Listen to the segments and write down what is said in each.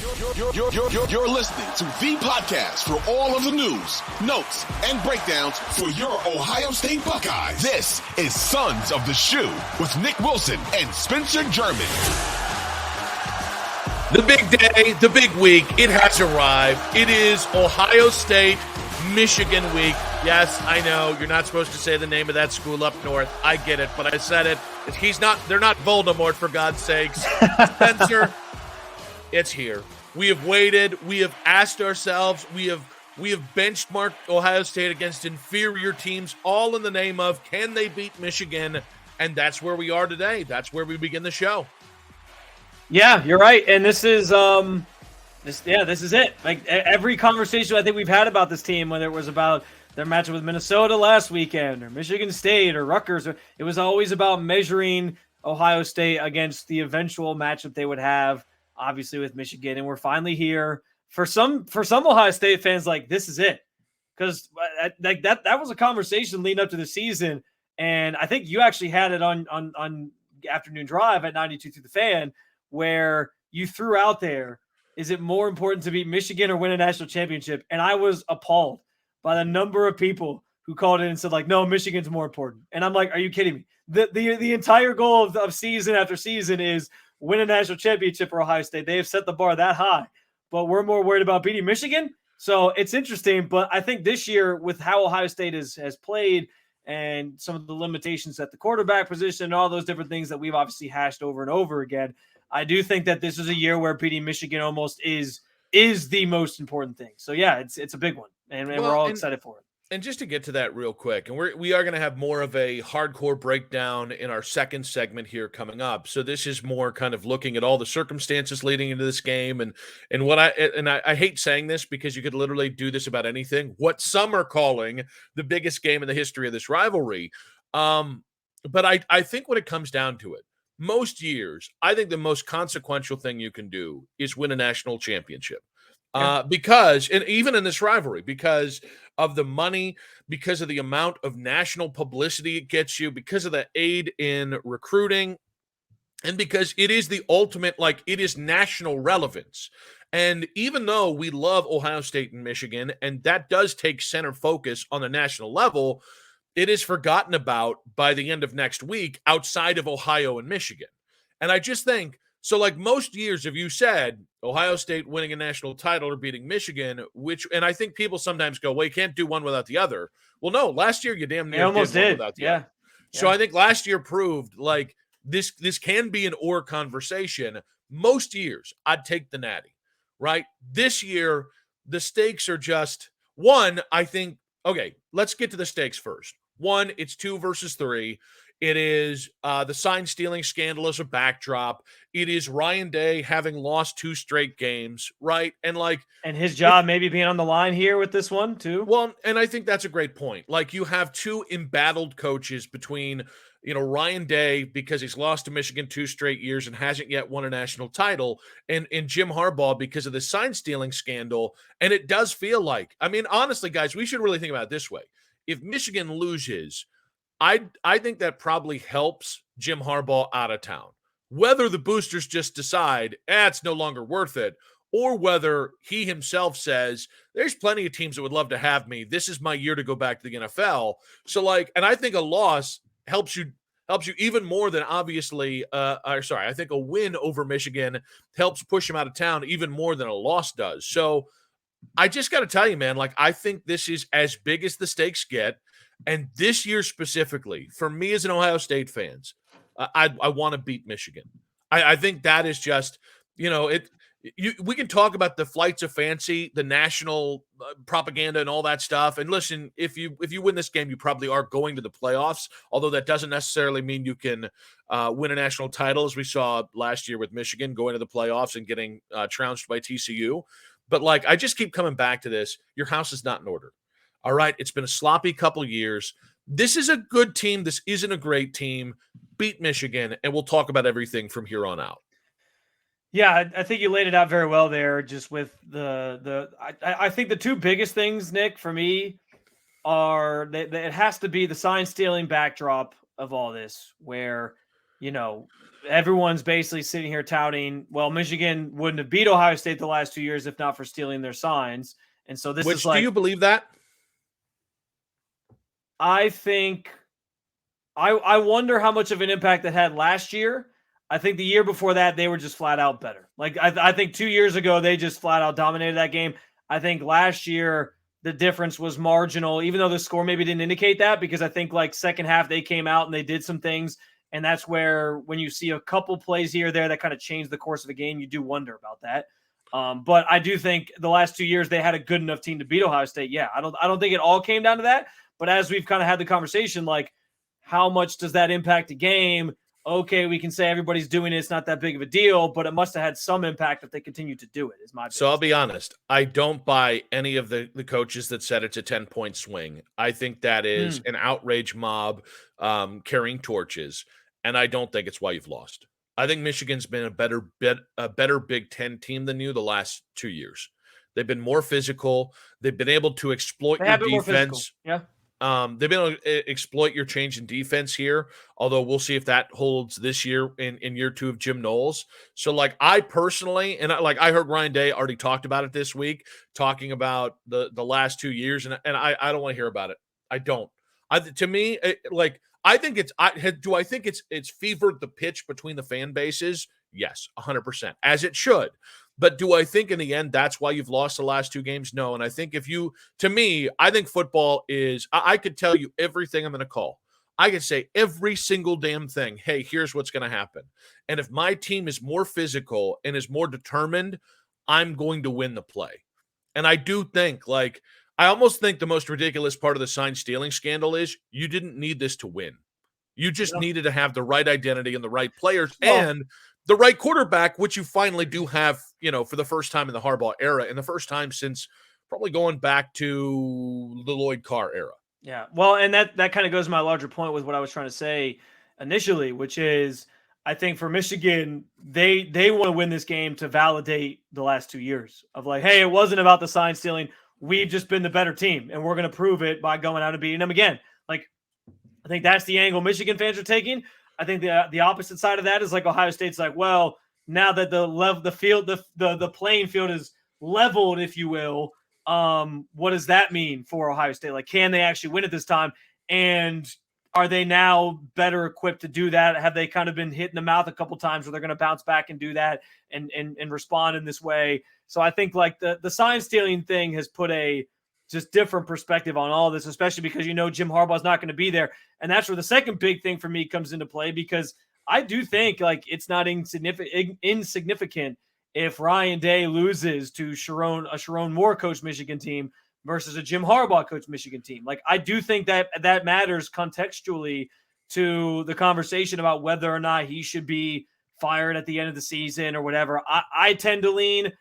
You're listening to the podcast for all of the news, notes, and breakdowns for your Ohio State Buckeyes. This is Sons of the Shoe with Nick Wilson and Spencer Ger. The big day, the big week, it has arrived. It is Ohio State, Michigan week. Yes, I know you're not supposed to say the name of that school up north. I get it, but I said it. They're not Voldemort, for God's sakes. Spencer, it's here. We have waited. We have asked ourselves. We have benchmarked Ohio State against inferior teams, all in the name of, can they beat Michigan? And that's where we are today. That's where we begin the show. Yeah, you're right. And this is this is it. Like every conversation I think we've had about this team, whether it was about their matchup with Minnesota last weekend or Michigan State or Rutgers, it was always about measuring Ohio State against the eventual matchup they would have, obviously, with Michigan. And we're finally here. For some Ohio State fans, like, this is it. Because like that was a conversation leading up to the season. And I think you actually had it on Afternoon Drive at 92 through the Fan, where you threw out there, is it more important to beat Michigan or win a national championship? And I was appalled by the number of people who called in and said, like, no, Michigan's more important. And I'm like, are you kidding me? The entire goal of season after season is win a national championship for Ohio State. They have set the bar that high, but we're more worried about beating Michigan. So it's interesting, but I think this year with how Ohio State has played and some of the limitations at the quarterback position and all those different things that we've obviously hashed over and over again, I do think that this is a year where beating Michigan almost is the most important thing. So yeah, it's a big one, and we're all excited for it. And just to get to that real quick, and we are going to have more of a hardcore breakdown in our second segment here coming up. So this is more kind of looking at all the circumstances leading into this game, and what I hate saying this because you could literally do this about anything. What some are calling the biggest game in the history of this rivalry, but I think when it comes down to it, most years, I think the most consequential thing you can do is win a national championship. Because, and even in this rivalry, because of the money, because of the amount of national publicity it gets you, because of the aid in recruiting, and because it is the ultimate, like, it is national relevance. And even though we love Ohio State and Michigan, and that does take center focus on the national level, it is forgotten about by the end of next week outside of Ohio and Michigan. And I just think, so like most years, if you said Ohio State winning a national title or beating Michigan, and I think people sometimes go, well, you can't do one without the other. Well, no, last year you damn near almost did one without the other. So I think last year proved like this can be an or conversation. Most years I'd take the natty, right? This year, the stakes are just one, I think, okay, let's get to the stakes first. One, it's 2 versus 3. It is the sign stealing scandal as a backdrop. It is Ryan Day having lost 2 straight games, right? And his job maybe being on the line here with this one too. Well, and I think that's a great point. Like, you have 2 embattled coaches between, Ryan Day, because he's lost to Michigan 2 straight years and hasn't yet won a national title, and Jim Harbaugh because of the sign stealing scandal. And it does feel like, I mean, honestly, guys, we should really think about it this way. If Michigan loses, I think that probably helps Jim Harbaugh out of town. Whether the boosters just decide, it's no longer worth it, or whether he himself says, there's plenty of teams that would love to have me. This is my year to go back to the NFL. So, and I think a loss helps you even more than obviously, I think a win over Michigan helps push him out of town even more than a loss does. So I just got to tell you, man, I think this is as big as the stakes get. And this year specifically, for me as an Ohio State fans, I want to beat Michigan. I think that is just, we can talk about the flights of fancy, the national propaganda and all that stuff. And listen, if you win this game, you probably are going to the playoffs, although that doesn't necessarily mean you can win a national title, as we saw last year with Michigan going to the playoffs and getting trounced by TCU. But I just keep coming back to this. Your house is not in order. All right, it's been a sloppy couple of years. This is a good team. This isn't a great team. Beat Michigan, and we'll talk about everything from here on out. Yeah, I think you laid it out very well there. Just with I think the 2 biggest things, Nick, for me, are that it has to be the sign stealing backdrop of all this, where everyone's basically sitting here touting, well, Michigan wouldn't have beat Ohio State the last 2 years if not for stealing their signs. And so this is like, do you believe that? I think I wonder how much of an impact that had last year. I think the year before that, they were just flat out better. Like, I think 2 years ago, they just flat out dominated that game. I think last year, the difference was marginal, even though the score maybe didn't indicate that, because I think like second half, they came out and they did some things. And that's where when you see a couple plays here or there that kind of changed the course of the game, you do wonder about that. But I do think the last 2 years, they had a good enough team to beat Ohio State. Yeah, I don't think it all came down to that. But as we've kind of had the conversation, like, how much does that impact a game? Okay, we can say everybody's doing it. It's not that big of a deal, but it must have had some impact if they continue to do it, is my opinion. So I'll be honest. I don't buy any of the coaches that said it's a 10-point swing. I think that is an outrage mob carrying torches, and I don't think it's why you've lost. I think Michigan's been a better Big Ten team than you the last 2 years. They've been more physical. They've been able to exploit your defense. Yeah. They've been able to exploit your change in defense here, although we'll see if that holds this year in year 2 of Jim Knowles. So, like, I personally, and I heard Ryan Day already talked about it this week, talking about the last 2 years, and I don't want to hear about it. I don't. To me, I think it's fevered the pitch between the fan bases? Yes, 100%, as it should. But do I think in the end that's why you've lost the last 2 games? No. And I think I think football is, I could tell you everything I'm going to call. I could say every single damn thing. Hey, here's what's going to happen. And if my team is more physical and is more determined, I'm going to win the play. And I do think, I almost think the most ridiculous part of the sign stealing scandal is you didn't need this to win. You just needed to have the right identity and the right players and the right quarterback, which you finally do have, for the first time in the Harbaugh era and the first time since probably going back to the Lloyd Carr era. Yeah. Well, and that kind of goes to my larger point with what I was trying to say initially, which is I think for Michigan, they want to win this game to validate the last 2 years of like, hey, it wasn't about the sign stealing. We've just been the better team, and we're going to prove it by going out and beating them again. Like, I think that's the angle Michigan fans are taking. I think the opposite side of that is like Ohio State's like, well, now that the playing field is leveled, if you will, what does that mean for Ohio State? Like, can they actually win it this time? And are they now better equipped to do that? Have they kind of been hit in the mouth a couple times where they're going to bounce back and do that and respond in this way? So I think like the sign stealing thing has put a just different perspective on all this, especially because Jim Harbaugh's not going to be there. And that's where the second big thing for me comes into play, because I do think like it's not insignificant if Ryan Day loses to a Sharon Moore coach Michigan team versus a Jim Harbaugh coach Michigan team. Like, I do think that matters contextually to the conversation about whether or not he should be fired at the end of the season or whatever. I tend to lean,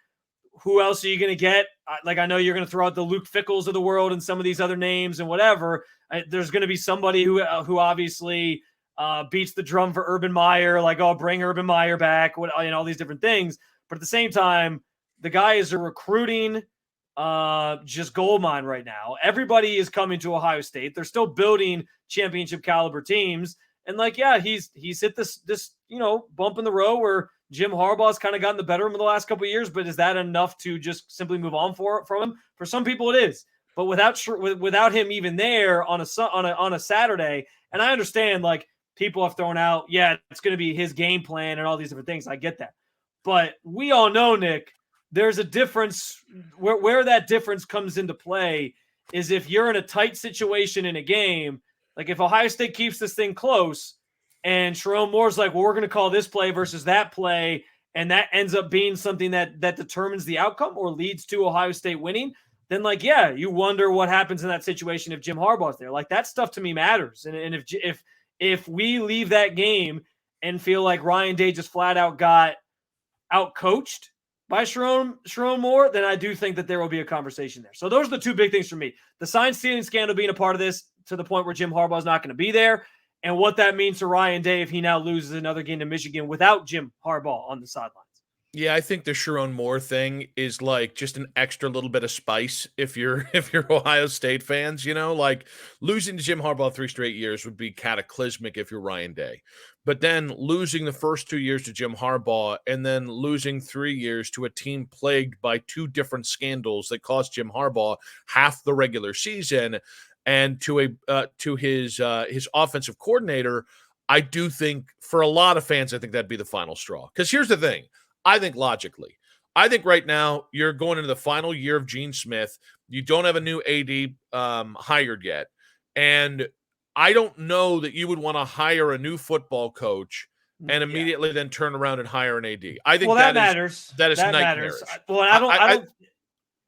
who else are you going to get? I know you're going to throw out the Luke Fickles of the world and some of these other names and whatever. There's going to be somebody who obviously beats the drum for Urban Meyer, like, oh, bring Urban Meyer back, all these different things. But at the same time, the guy is a recruiting just goldmine right now. Everybody is coming to Ohio State. They're still building championship caliber teams. And he's hit this bump in the road where Jim Harbaugh's kind of gotten the better of him in the last couple of years, but is that enough to just simply move on from him? For some people, it is. But without him even there on a Saturday, and I understand like people have thrown out, it's going to be his game plan and all these different things. I get that, but we all know, Nick, there's a difference where that difference comes into play is if you're in a tight situation in a game, like if Ohio State keeps this thing close. And Sharon Moore's like, well, we're going to call this play versus that play, and that ends up being something that determines the outcome or leads to Ohio State winning, then you wonder what happens in that situation if Jim Harbaugh's there. Like, that stuff to me matters. And if we leave that game and feel like Ryan Day just flat out got out-coached by Sharon Moore, then I do think that there will be a conversation there. So those are the two big things for me. The sign-stealing scandal being a part of this to the point where Jim Harbaugh's not going to be there, and what that means to Ryan Day if he now loses another game to Michigan without Jim Harbaugh on the sidelines. Yeah, I think the Sharon Moore thing is like just an extra little bit of spice if you're if you're Ohio State fans, like losing to Jim Harbaugh 3 straight years would be cataclysmic if you're Ryan Day. But then losing the first 2 years to Jim Harbaugh and then losing 3 years to a team plagued by two different scandals that cost Jim Harbaugh half the regular season and to his offensive coordinator, I do think for a lot of fans, I think that'd be the final straw. Because here's the thing. I think logically, I think right now you're going into the final year of Gene Smith. You don't have a new AD hired yet. And I don't know that you would want to hire a new football coach and immediately then turn around and hire an AD. I think that matters. That is nightmarish. Well,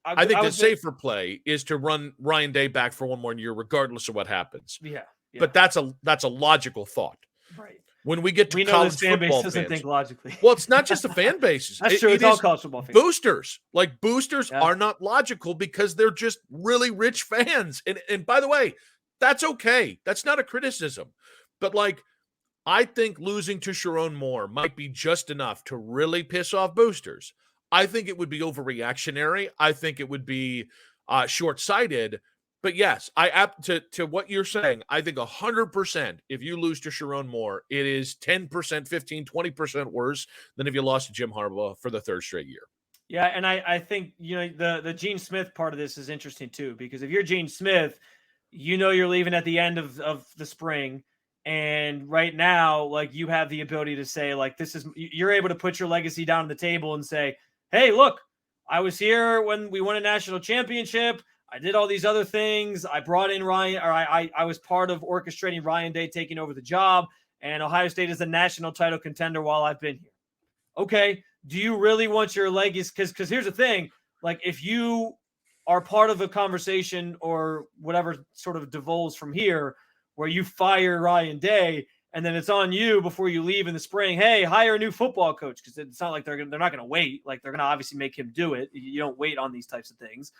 I think the safer play is to run Ryan Day back for one more year, regardless of what happens. Yeah. But that's a logical thought. Right. When we get to college football fan base doesn't think logically. Well, it's not just the fan bases. That's true. It's all college football fans. Boosters. Like boosters are not logical because they're just really rich fans. And by the way, that's okay. That's not a criticism. But like, I think losing to Sharon Moore might be just enough to really piss off boosters. I think it would be overreactionary. I think it would be short-sighted. But yes, to what you're saying, I think 100% if you lose to Sharon Moore, it is 10%, 15, 20% worse than if you lost to Jim Harbaugh for the third straight year. Yeah, and I think, the Gene Smith part of this is interesting too, because if you're Gene Smith, you're leaving at the end of the spring. And right now, like, you have the ability to say, like, you're able to put your legacy down on the table and say, hey, look, I was here when we won a national championship. I did all these other things. I brought in Ryan, or I was part of orchestrating Ryan Day taking over the job, and Ohio State is a national title contender while I've been here. Okay, do you really want your legacy? Because here's the thing, like, if you are part of a conversation or whatever sort of devolves from here, where you fire Ryan Day, and then it's on you before you leave in the spring, hey, hire a new football coach, because it's not like they're not going to wait. Like, they're going to obviously make him do it. You don't wait on these types of things.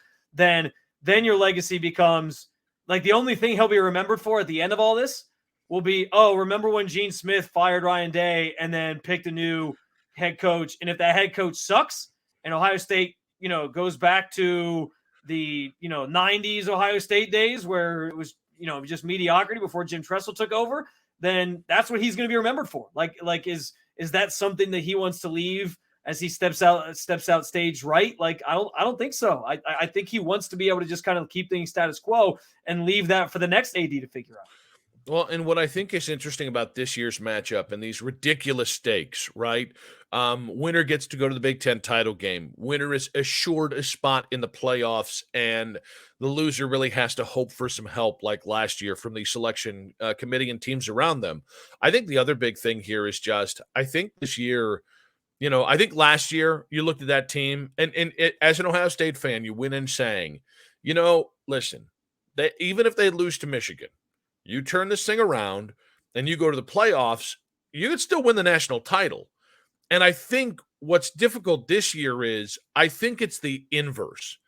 Then your legacy becomes, like, the only thing he'll be remembered for at the end of all this will be, oh, remember when Gene Smith fired Ryan Day and then picked a new head coach? And if that head coach sucks and Ohio State, goes back to the, 90s Ohio State days where it was, just mediocrity before Jim Tressel took over, then that's what he's going to be remembered for. Like, is that something that he wants to leave as he steps out stage right? Like, I don't think so. I think he wants to be able to just kind of keep things status quo and leave that for the next AD to figure out. Well, and what I think is interesting about this year's matchup and these ridiculous stakes, right? Winner gets to go to the Big Ten title game. Winner is assured a spot in the playoffs, and the loser really has to hope for some help like last year from the selection committee and teams around them. I think the other big thing here is just, I think this year, I think last year you looked at that team, and as an Ohio State fan, you went in saying, listen, even if they lose to Michigan, you turn this thing around and you go to the playoffs, you could still win the national title. And I think what's difficult this year is, I think it's the inverse.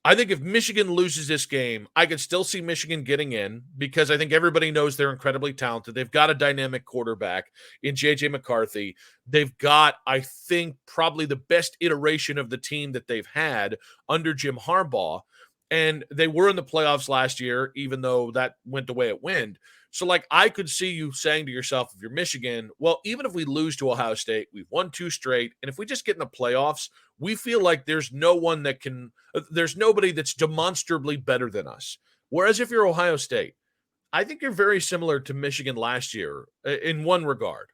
I think if Michigan loses this game, I could still see Michigan getting in because I think everybody knows they're incredibly talented. They've got a dynamic quarterback in J.J. McCarthy. They've got, I think, probably the best iteration of the team that they've had under Jim Harbaugh. And they were in the playoffs last year, even though that went the way it went. So, like, I could see you saying to yourself, if you're Michigan, well, even if we lose to Ohio State, we've won 2 straight. And if we just get in the playoffs, we feel like there's nobody that's demonstrably better than us. Whereas if you're Ohio State, I think you're very similar to Michigan last year in one regard.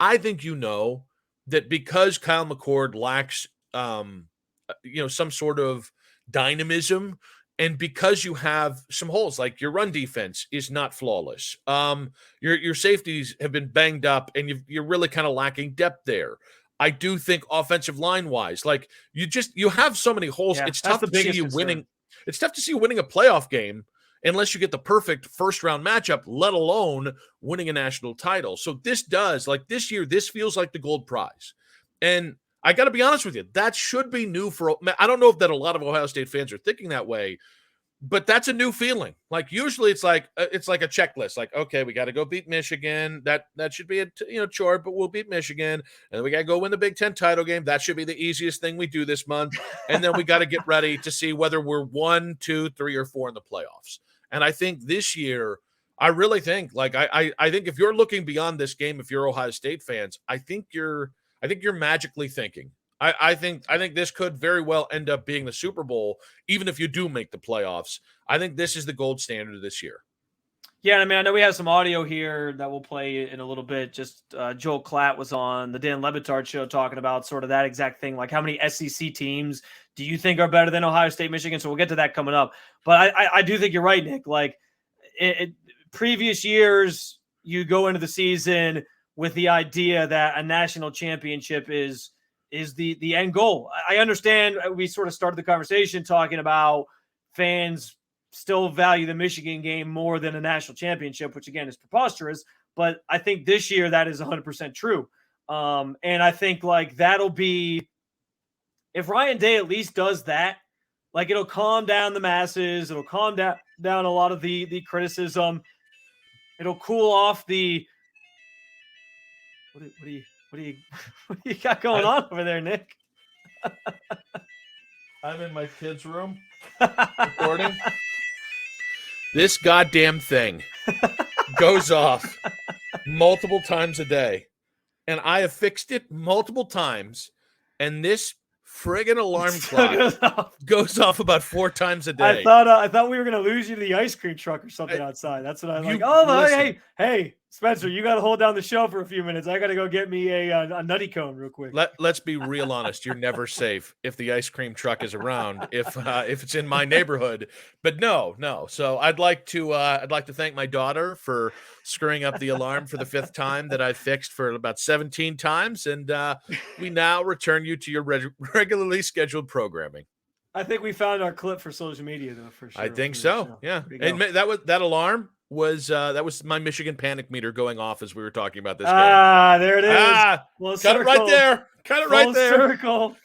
I think that because Kyle McCord lacks, some sort of dynamism, and because you have some holes, like your run defense is not flawless. Your safeties have been banged up, and you're really kind of lacking depth there. I do think offensive line wise, like you have so many holes. Yeah, it's tough to see you winning. It's tough to see you winning a playoff game unless you get the perfect first round matchup, let alone winning a national title. So this year, this feels like the gold prize. And I got to be honest with you, that should be new I don't know if that a lot of Ohio State fans are thinking that way, But that's a new feeling. Like usually it's like a checklist. Like, okay, we got to go beat Michigan. That should be a chore, but we'll beat Michigan. And we got to go win the Big Ten title game. That should be the easiest thing we do this month. And then we got to get ready to see whether we're 1, 2, 3, or 4 in the playoffs. And I think this year, I really think I think if you're looking beyond this game, if you're Ohio State fans, I think you're magically thinking. I think this could very well end up being the Super Bowl, even if you do make the playoffs. I think this is the gold standard this year. Yeah, I mean, I know we have some audio here that we'll play in a little bit. Just Joel Klatt was on the Dan Le Batard show talking about sort of that exact thing. Like, how many SEC teams do you think are better than Ohio State, Michigan? So we'll get to that coming up. But I do think you're right, Nick. Like, previous years, you go into the season with the idea that a national championship is the end goal. I understand we sort of started the conversation talking about fans still value the Michigan game more than a national championship, which again is preposterous. But I think this year that is 100% true. And I think like that'll be, if Ryan Day at least does that, like it'll calm down the masses. It'll calm down a lot of the criticism. It'll cool off the, what do you got going on over there, Nick? I'm in my kid's room recording. This goddamn thing goes off multiple times a day. And I have fixed it multiple times. And this friggin' alarm clock goes off about 4 times a day. I thought we were going to lose you to the ice cream truck or something outside. That's what I'm like. Oh, hey, Spencer, you got to hold down the show for a few minutes. I got to go get me a nutty cone real quick. Let's be real honest. You're never safe if the ice cream truck is around, if it's in my neighborhood. But no. So I'd like to thank my daughter for screwing up the alarm for the 5th time that I fixed for about 17 times. And we now return you to your regularly scheduled programming. I think we found our clip for social media, though, for sure. I think so. Yeah. And that alarm was my Michigan panic meter going off as we were talking about this game. There it is. Cut it right there. Full circle.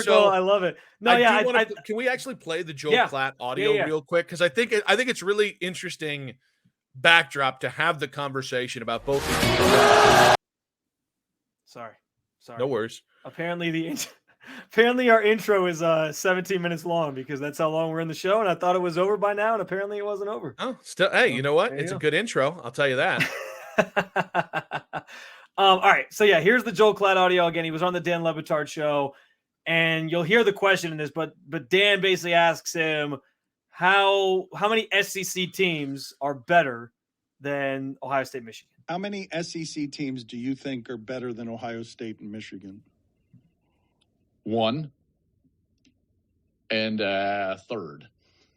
So I love it. Can we actually play the Joel Klatt audio real quick? Because I think it's really interesting backdrop to have the conversation about both. Sorry. No worries. Apparently our intro is 17 minutes long because that's how long we're in the show, and I thought it was over by now, and apparently it wasn't over. Oh, still, hey, you know what? It's a good intro. I'll tell you that. All right, so yeah, here's the Joel Klatt audio again. He was on the Dan Le Batard show, and you'll hear the question in this, but Dan basically asks him how many SEC teams are better than Ohio State, Michigan. How many SEC teams do you think are better than Ohio State and Michigan? 1 and 3rd,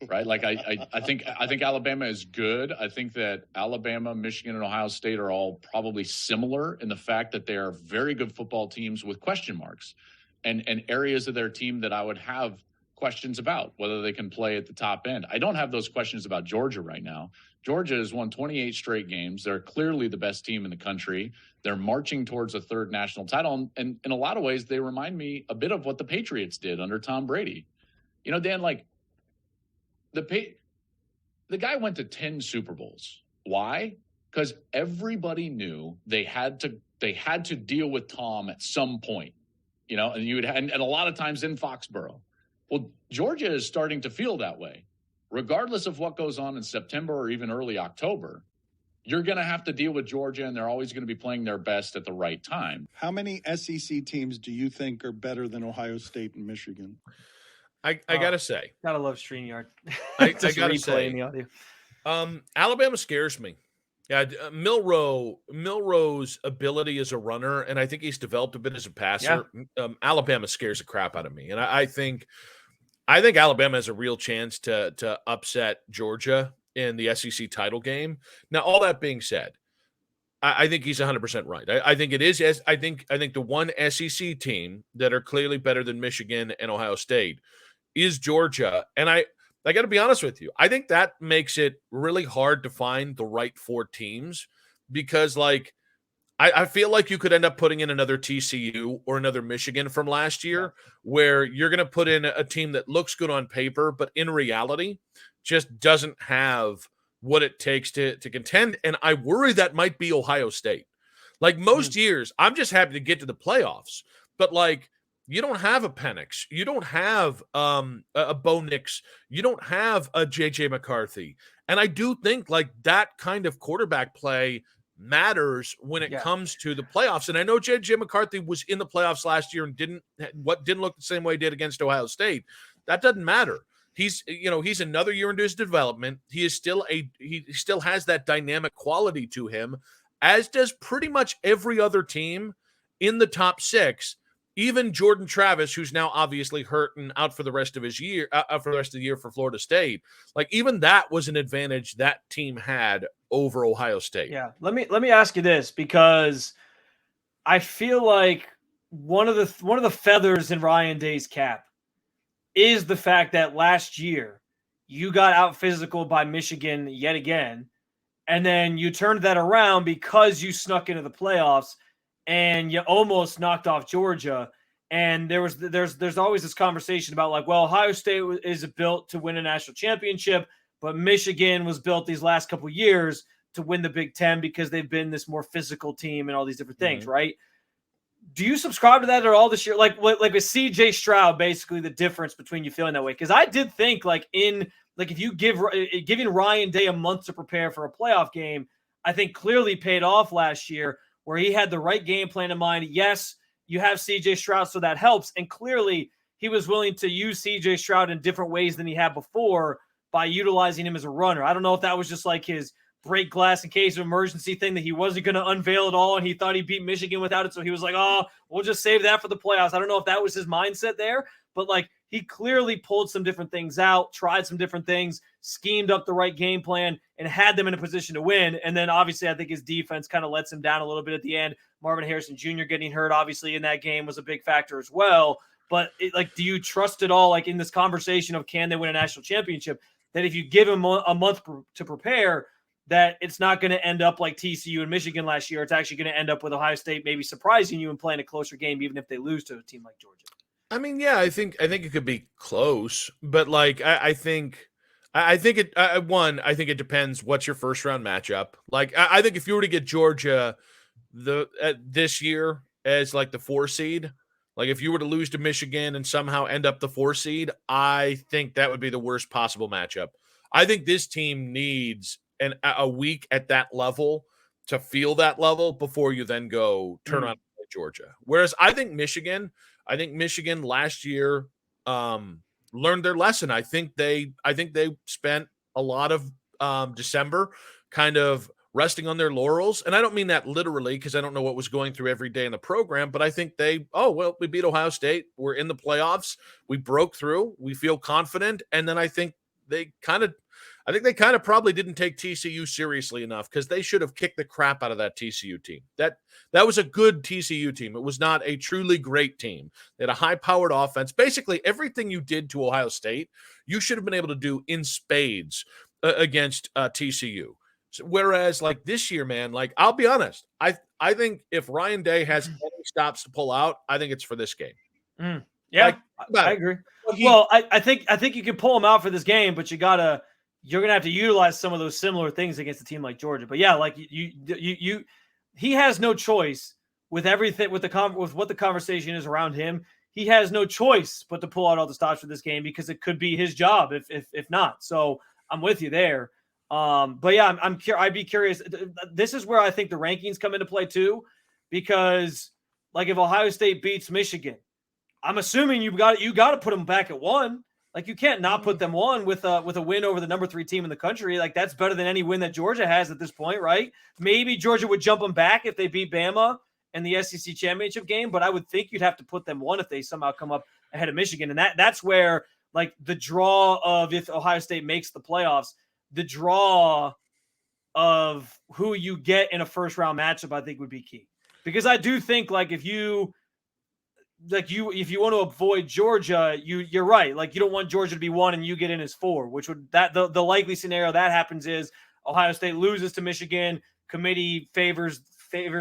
right? Like I think Alabama is good. I think that Alabama, Michigan, and Ohio State are all probably similar in the fact that they are very good football teams with question marks and areas of their team that I would have questions about, whether they can play at the top end. I don't have those questions about Georgia right now. Georgia has won 28 straight games. They're clearly the best team in the country. They're marching towards a 3rd national title. And in a lot of ways, they remind me a bit of what the Patriots did under Tom Brady. You know, Dan, like the guy went to 10 Super Bowls. Why? Because everybody knew they had to deal with Tom at some point, you know, and a lot of times in Foxborough. Well, Georgia is starting to feel that way. Regardless of what goes on in September or even early October, you're going to have to deal with Georgia, and they're always going to be playing their best at the right time. How many SEC teams do you think are better than Ohio State and Michigan? I got to say. Gotta love StreamYard. I got to say. In the audio. Alabama scares me. Yeah, Milroe's ability as a runner, and I think he's developed a bit as a passer. Yeah. Alabama scares the crap out of me, and I think Alabama has a real chance to upset Georgia in the SEC title game. Now, all that being said, I think he's 100% right. I think it is. I think the one SEC team that are clearly better than Michigan and Ohio State is Georgia, and I got to be honest with you. I think that makes it really hard to find the right 4 teams because, like, I feel like you could end up putting in another TCU or another Michigan from last year where you're going to put in a team that looks good on paper, but in reality, just doesn't have what it takes to contend. And I worry that might be Ohio State. Like most years, I'm just happy to get to the playoffs. But like, you don't have a Penix. You don't have a Bo Nix. You don't have a J.J. McCarthy. And I do think like that kind of quarterback play matters when it comes to the playoffs. And I know J.J. McCarthy was in the playoffs last year and didn't look the same way he did against Ohio State. That doesn't matter. He's another year into his development. He still has that dynamic quality to him, as does pretty much every other team in the top 6. Even Jordan Travis, who's now obviously hurt and out for the rest of his year, for the rest of the year for Florida State, like even that was an advantage that team had over Ohio State. Yeah, let me ask you this, because I feel like one of the feathers in Ryan Day's cap is the fact that last year you got out physical by Michigan yet again, and then you turned that around because you snuck into the playoffs and you almost knocked off Georgia. And there's always this conversation about like, well, Ohio State is built to win a national championship, but Michigan was built these last couple of years to win the Big Ten because they've been this more physical team and all these different things, right? Do you subscribe to that at all this year? Like with CJ Stroud, basically the difference between you feeling that way? Because I did think if you giving Ryan Day a month to prepare for a playoff game, I think clearly paid off last year, where he had the right game plan in mind. Yes, you have CJ Stroud, so that helps. And clearly he was willing to use CJ Stroud in different ways than he had before by utilizing him as a runner. I don't know if that was just like his break glass in case of emergency thing that he wasn't going to unveil at all, and he thought he beat Michigan without it, so he was like, oh, we'll just save that for the playoffs. I don't know if that was his mindset there, but like he clearly pulled some different things out, tried some different things, schemed up the right game plan, and had them in a position to win. And then obviously I think his defense kind of lets him down a little bit at the end. Marvin Harrison Jr. getting hurt obviously in that game was a big factor as well. But do you trust at all, like in this conversation of can they win a national championship, that if you give him a month to prepare, that it's not going to end up like TCU and Michigan last year? It's actually going to end up with Ohio State maybe surprising you and playing a closer game, even if they lose to a team like Georgia. I mean, yeah, I think it could be close, but like I think it depends what's your first round matchup. Like I think if you were to get Georgia this year as like the 4 seed, like if you were to lose to Michigan and somehow end up the 4 seed, I think that would be the worst possible matchup. I think this team needs a week at that level to feel that level before you then go turn around and play Georgia. Whereas I think Michigan last year learned their lesson. I think they spent a lot of December kind of resting on their laurels. And I don't mean that literally, because I don't know what was going through every day in the program, but I think we beat Ohio State. We're in the playoffs. We broke through. We feel confident. And then I think they kind of probably didn't take TCU seriously enough, because they should have kicked the crap out of that TCU team. That was a good TCU team. It was not a truly great team. They had a high-powered offense. Basically, everything you did to Ohio State, you should have been able to do in spades against TCU. Whereas, like this year, man, like I'll be honest, I think if Ryan Day has any stops to pull out, I think it's for this game. Yeah, I agree. I think you can pull him out for this game, but you're going to have to utilize some of those similar things against a team like Georgia. But yeah, like he has no choice with everything, with what the conversation is around him. He has no choice but to pull out all the stops for this game, because it could be his job if not. So I'm with you there. But yeah, I'd be curious. This is where I think the rankings come into play too, because like if Ohio State beats Michigan, I'm assuming you got to put them back at 1. Like you can't not put them 1 with a win over the number 3 team in the country. Like that's better than any win that Georgia has at this point, right? Maybe Georgia would jump them back if they beat Bama in the SEC championship game, but I would think you'd have to put them 1 if they somehow come up ahead of Michigan. And that's where like the draw of, if Ohio State makes the playoffs, the draw of who you get in a first round matchup, I think would be key. Because I do think like if you want to avoid Georgia, you're right. Like you don't want Georgia to be 1 and you get in as 4, which would the likely scenario that happens is Ohio State loses to Michigan, committee favors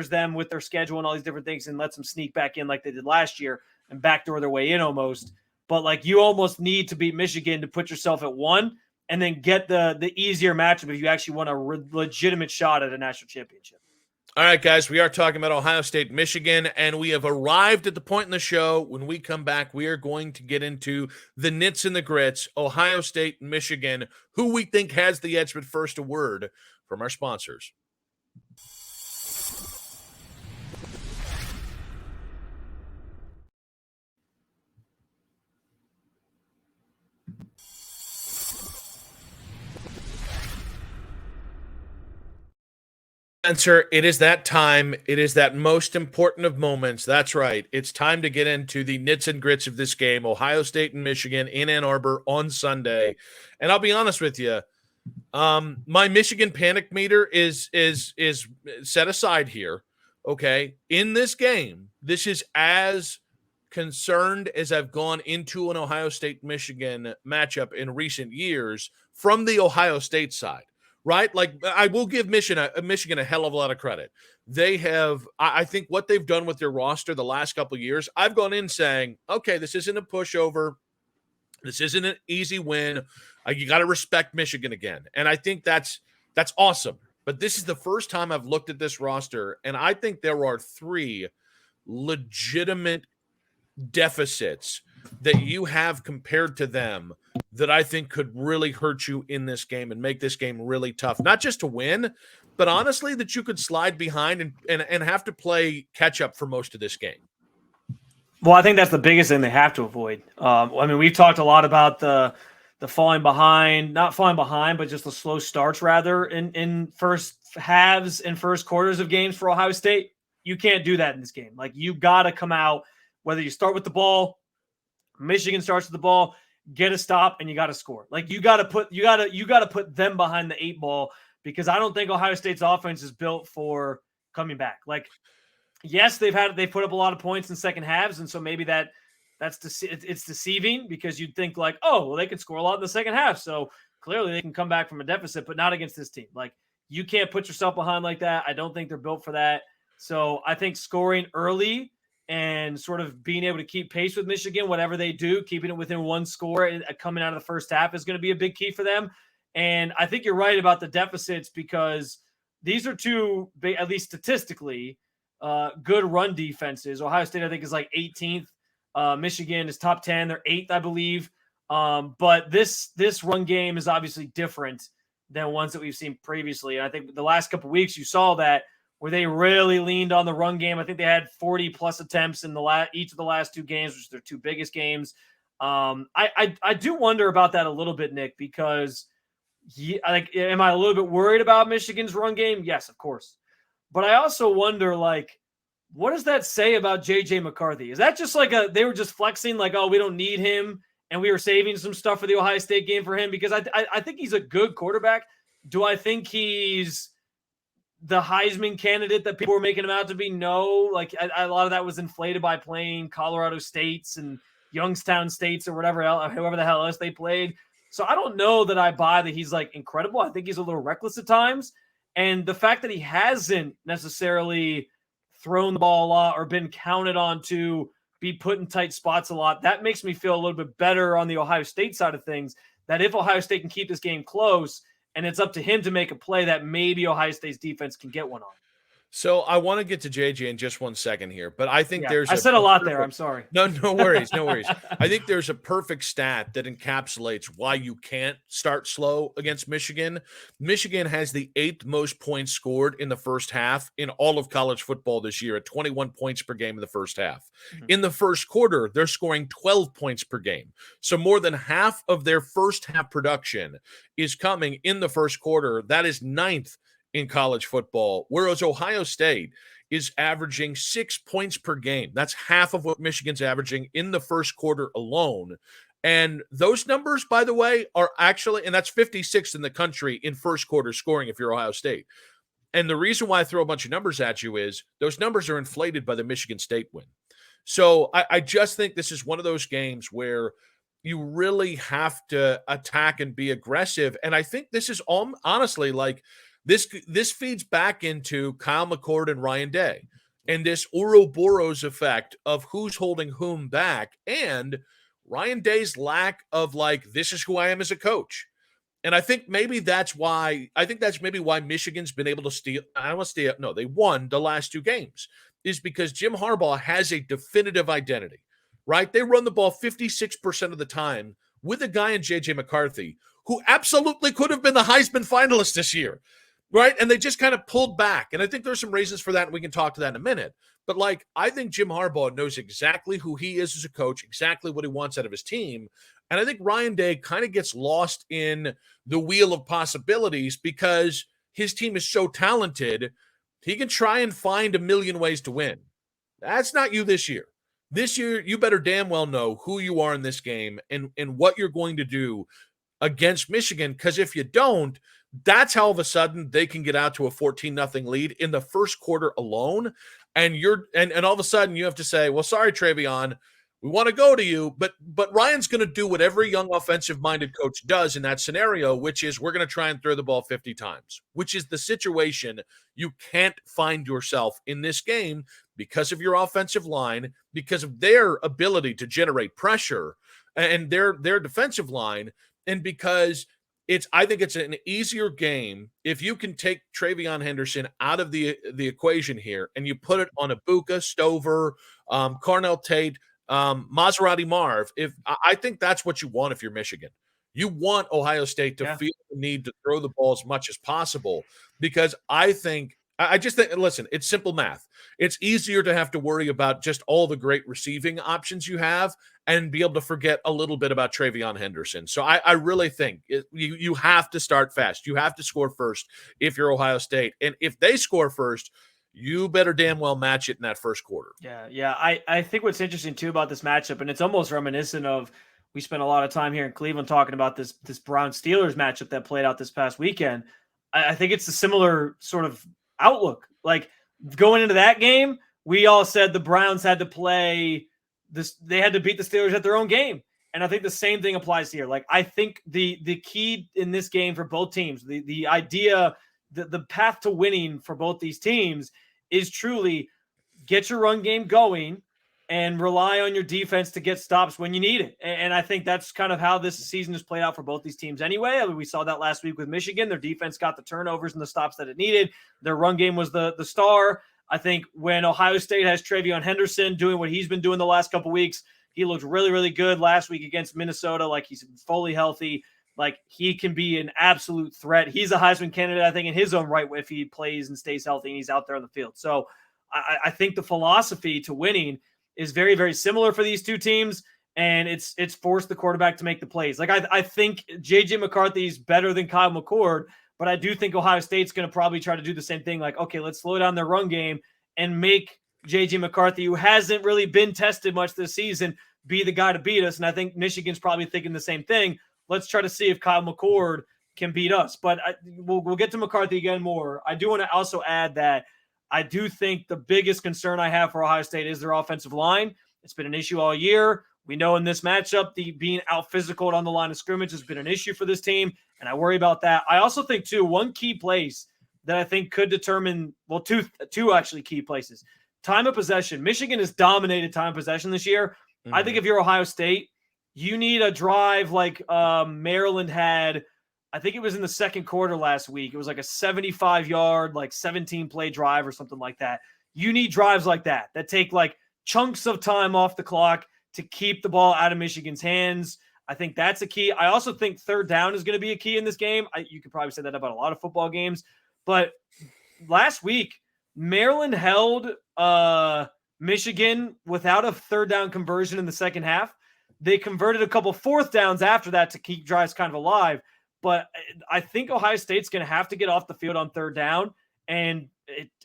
them with their schedule and all these different things and lets them sneak back in like they did last year and backdoor their way in almost. But like you almost need to beat Michigan to put yourself at 1. and then get the easier matchup if you actually want a legitimate shot at a national championship. All right, guys, we are talking about Ohio State, Michigan, and we have arrived at the point in the show when we come back, we are going to get into the nits and the grits, Ohio State, Michigan, who we think has the edge. But first, a word from our sponsors. Spencer, it is that time. It is that most important of moments. That's right. It's time to get into the nits and grits of this game, Ohio State and Michigan in Ann Arbor on Sunday. And I'll be honest with you, my Michigan panic meter is set aside here. Okay, in this game, this is as concerned as I've gone into an Ohio State-Michigan matchup in recent years from the Ohio State side. Right? Like, I will give Michigan a hell of a lot of credit. They have, I think what they've done with their roster the last couple of years, I've gone in saying, okay, this isn't a pushover. This isn't an easy win. You got to respect Michigan again. And I think that's awesome. But this is the first time I've looked at this roster, and I think there are 3 legitimate deficits that you have compared to them that I think could really hurt you in this game and make this game really tough. Not just to win, but honestly that you could slide behind and have to play catch up for most of this game. Well, I think that's the biggest thing they have to avoid. I mean, we've talked a lot about the falling behind, not falling behind, but just the slow starts rather in first halves and first quarters of games for Ohio State. You can't do that in this game. Like, you got to come out, whether you start with the ball, Michigan starts with the ball, get a stop, and you got to score. Like, you got to put them behind the 8 ball, because I don't think Ohio State's offense is built for coming back. Like, yes, they put up a lot of points in second halves, and so maybe it's deceiving, because you'd think like, oh, well, they can score a lot in the second half, so clearly they can come back from a deficit, but not against this team. Like, you can't put yourself behind like that. I don't think they're built for that. So I think scoring early and sort of being able to keep pace with Michigan, whatever they do, keeping it within 1 score coming out of the first half is going to be a big key for them. And I think you're right about the deficits, because these are 2, at least statistically, good run defenses. Ohio State, I think, is like 18th. Michigan is top 10. They're 8th, I believe. But this run game is obviously different than ones that we've seen previously. And I think the last couple of weeks you saw that, where they really leaned on the run game. I think they had 40-plus attempts in each of the last 2 games, which are their 2 biggest games. I do wonder about that a little bit, Nick, because am I a little bit worried about Michigan's run game? Yes, of course. But I also wonder, like, what does that say about J.J. McCarthy? Is that just like they were just flexing, like, oh, we don't need him, and we were saving some stuff for the Ohio State game for him? Because I think he's a good quarterback. Do I think he's the Heisman candidate that people were making him out to be? No. Like, a lot of that was inflated by playing Colorado States and Youngstown States or whoever the hell else they played. So I don't know that I buy that he's like incredible. I think he's a little reckless at times. And the fact that he hasn't necessarily thrown the ball a lot or been counted on to be put in tight spots a lot, that makes me feel a little bit better on the Ohio State side of things, that if Ohio State can keep this game close and it's up to him to make a play, that maybe Ohio State's defense can get one on. So I want to get to JJ in just 1 second here, but I think I said a lot there. I'm sorry. No worries. No worries. I think there's a perfect stat that encapsulates why you can't start slow against Michigan. Michigan has the 8th most points scored in the first half in all of college football this year, at 21 points per game in the first half. Mm-hmm. In the first quarter, they're scoring 12 points per game. So more than half of their first half production is coming in the first quarter. That is 9th in college football, whereas Ohio State is averaging 6 points per game. That's half of what Michigan's averaging in the first quarter alone. And those numbers, by the way, are actually, and that's 56th in the country in first quarter scoring if you're Ohio State. And the reason why I throw a bunch of numbers at you is those numbers are inflated by the Michigan State win. So I just think this is one of those games where you really have to attack and be aggressive. And I think this is honestly like, This feeds back into Kyle McCord and Ryan Day and this Ouroboros effect of who's holding whom back, and Ryan Day's lack of like, this is who I am as a coach. And I think maybe that's why Michigan's been able to steal. I don't want to steal. No, they won the last 2 games, is because Jim Harbaugh has a definitive identity, right? They run the ball 56% of the time with a guy in JJ McCarthy who absolutely could have been the Heisman finalist this year, right? And they just kind of pulled back. And I think there's some reasons for that. And we can talk to that in a minute. But like, I think Jim Harbaugh knows exactly who he is as a coach, exactly what he wants out of his team. And I think Ryan Day kind of gets lost in the wheel of possibilities because his team is so talented. He can try and find a million ways to win. That's not you this year. This year, you better damn well know who you are in this game and what you're going to do against Michigan. Because if you don't, that's how all of a sudden they can get out to a 14-0 lead in the first quarter alone. And all of a sudden you have to say, well, sorry, Travion, we want to go to you, but Ryan's going to do what every young offensive-minded coach does in that scenario, which is we're going to try and throw the ball 50 times, which is the situation you can't find yourself in this game because of your offensive line, because of their ability to generate pressure and their defensive line, and because I think it's an easier game if you can take Travion Henderson out of the equation here and you put it on Ibuka, Stover, Carnell Tate, Maserati Marv. I think that's what you want if you're Michigan. You want Ohio State to feel the need to throw the ball as much as possible because I just think, listen, it's simple math. It's easier to have to worry about just all the great receiving options you have and be able to forget a little bit about Travion Henderson. So I really think you have to start fast. You have to score first if you're Ohio State. And if they score first, you better damn well match it in that first quarter. Yeah. I think what's interesting too about this matchup, and it's almost reminiscent of, we spent a lot of time here in Cleveland talking about this Browns-Steelers matchup that played out this past weekend. I think it's a similar sort of outlook. Like going into that game, we all said the Browns had to play this, they had to beat the Steelers at their own game. And I think the same thing applies here. Like, I think the key in this game for both teams, the idea, the path to winning for both these teams is truly get your run game going and rely on your defense to get stops when you need it. And I think that's kind of how this season has played out for both these teams anyway. I mean, we saw that last week with Michigan. Their defense got the turnovers and the stops that it needed. Their run game was the star. I think when Ohio State has Travion Henderson doing what he's been doing the last couple weeks, he looked really, really good last week against Minnesota. Like, he's fully healthy. Like, he can be an absolute threat. He's a Heisman candidate, I think, in his own right if he plays and stays healthy and he's out there on the field. So I think the philosophy to winning is very, very similar for these two teams, and it's forced the quarterback to make the plays. Like, I think J.J. McCarthy is better than Kyle McCord, but I do think Ohio State's going to probably try to do the same thing. Like, okay, let's slow down their run game and make J.J. McCarthy, who hasn't really been tested much this season, be the guy to beat us. And I think Michigan's probably thinking the same thing. Let's try to see if Kyle McCord can beat us. But we'll get to McCarthy again more. I do want to also add that I do think the biggest concern I have for Ohio State is their offensive line. It's been an issue all year. We know in this matchup, the being out physical on the line of scrimmage has been an issue for this team, and I worry about that. I also think, too, one key place that I think could determine, well, two actually key places. Time of possession. Michigan has dominated time of possession this year. Mm-hmm. I think if you're Ohio State, you need a drive like Maryland had. I think it was in the second quarter last week. It was like a 75-yard, like 17-play drive or something like that. You need drives like that take like chunks of time off the clock to keep the ball out of Michigan's hands. I think that's a key. I also think third down is going to be a key in this game. You could probably say that about a lot of football games. But last week, Maryland held Michigan without a third down conversion in the second half. They converted a couple fourth downs after that to keep drives kind of alive. But I think Ohio State's going to have to get off the field on third down. And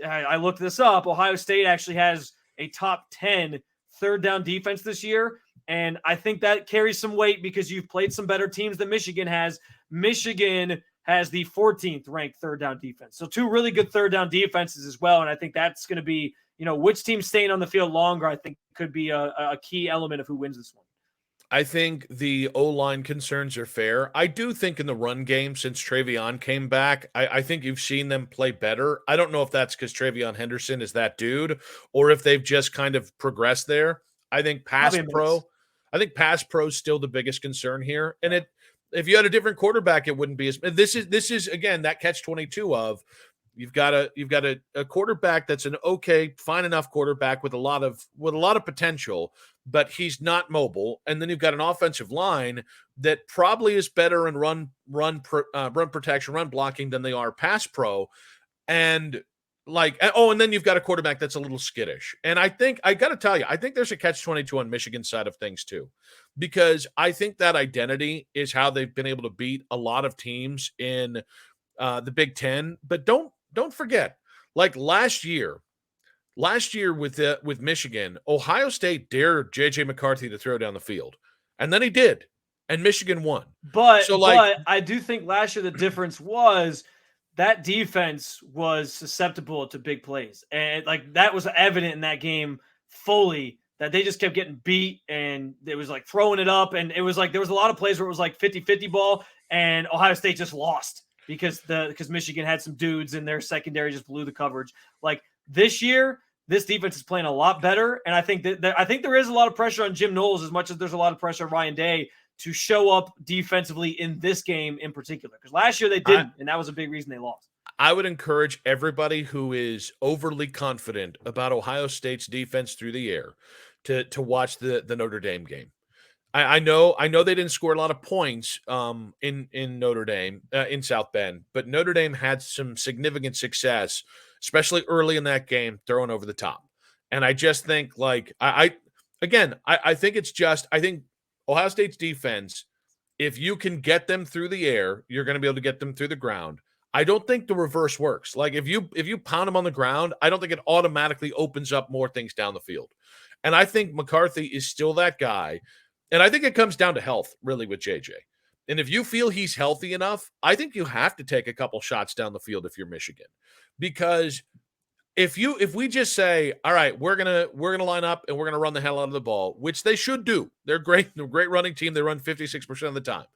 I looked this up. Ohio State actually has a top 10 third down defense this year. And I think that carries some weight because you've played some better teams than Michigan has. Michigan has the 14th ranked third down defense. So two really good third down defenses as well. And I think that's going to be, which team's staying on the field longer, I think could be a key element of who wins this one. I think the O-line concerns are fair. I do think in the run game, since Travion came back, I think you've seen them play better. I don't know if that's because Travion Henderson is that dude or if they've just kind of progressed there. I think pass pro is still the biggest concern here. And If you had a different quarterback, it wouldn't be as. This is again that catch-22 of you've got a quarterback that's an okay, fine enough quarterback with a lot of potential, but he's not mobile. And then you've got an offensive line that probably is better in run protection, run blocking than they are pass pro. And and then you've got a quarterback that's a little skittish. And I got to tell you, I think there's a catch-22 on Michigan's side of things too, because I think that identity is how they've been able to beat a lot of teams in the Big Ten. But don't forget, like last year with Michigan, Ohio State dared J.J. McCarthy to throw down the field, and then he did, and Michigan won. But I do think last year the difference was that defense was susceptible to big plays. And that was evident in that game fully, that they just kept getting beat and it was like throwing it up. And it was like, there was a lot of plays where it was like 50-50 ball and Ohio State just lost because Michigan had some dudes in their secondary just blew the coverage. Like this year, this defense is playing a lot better. And I think I think there is a lot of pressure on Jim Knowles as much as there's a lot of pressure on Ryan Day to show up defensively in this game in particular, because last year they didn't, and that was a big reason they lost. I would encourage everybody who is overly confident about Ohio State's defense through the air to watch the Notre Dame game. I know they didn't score a lot of points in Notre Dame in South Bend, but Notre Dame had some significant success, especially early in that game, throwing over the top. And I just think I think Ohio State's defense, if you can get them through the air, you're going to be able to get them through the ground. I don't think the reverse works. Like if you pound them on the ground, I don't think it automatically opens up more things down the field. And I think McCarthy is still that guy. And I think it comes down to health, really, with JJ. And if you feel he's healthy enough, I think you have to take a couple shots down the field if you're Michigan. Because if we just say, all right, we're gonna line up and we're gonna run the hell out of the ball, which they should do. They're great running team. They run 56% of the time,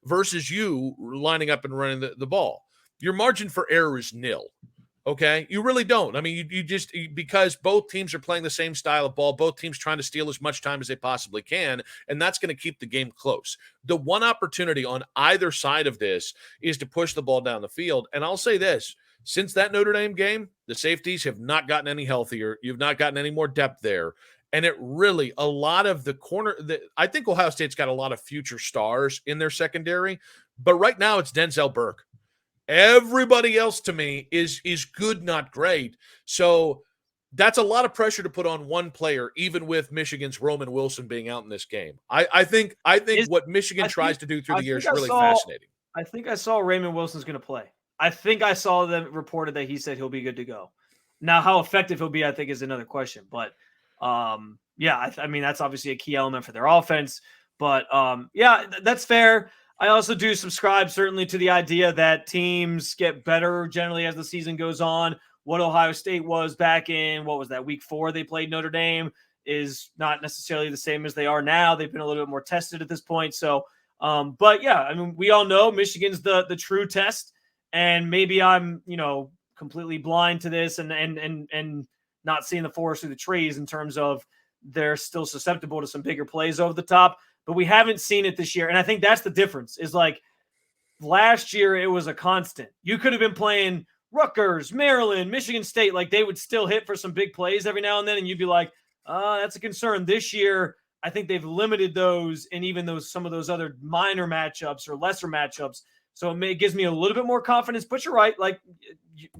versus you lining up and running the ball. Your margin for error is nil. Okay, you really don't. I mean, you just, because both teams are playing the same style of ball, both teams trying to steal as much time as they possibly can, and that's going to keep the game close. The one opportunity on either side of this is to push the ball down the field. And I'll say this. Since that Notre Dame game, the safeties have not gotten any healthier. You've not gotten any more depth there. And it really, a lot of the I think Ohio State's got a lot of future stars in their secondary, but right now it's Denzel Burke. Everybody else to me is good, not great. So that's a lot of pressure to put on one player, even with Michigan's Roman Wilson being out in this game. I think what Michigan tries to do through the year is really fascinating. I think I saw Raymond Wilson's going to play. I think I saw them reported that he said he'll be good to go. Now, how effective he'll be, I think, is another question. But, yeah, I mean, that's obviously a key element for their offense. But, yeah, that's fair. I also do subscribe, certainly, to the idea that teams get better generally as the season goes on. What Ohio State was back in, what was that, week 4 they played Notre Dame, is not necessarily the same as they are now. They've been a little bit more tested at this point. So, but, yeah, I mean, we all know Michigan's the true test. And maybe I'm, completely blind to this and not seeing the forest through the trees in terms of they're still susceptible to some bigger plays over the top. But we haven't seen it this year. And I think that's the difference is like last year it was a constant. You could have been playing Rutgers, Maryland, Michigan State. Like they would still hit for some big plays every now and then. And you'd be like, that's a concern. This year, I think they've limited those and even some of those other minor matchups or lesser matchups. So it gives me a little bit more confidence, but you're right. Like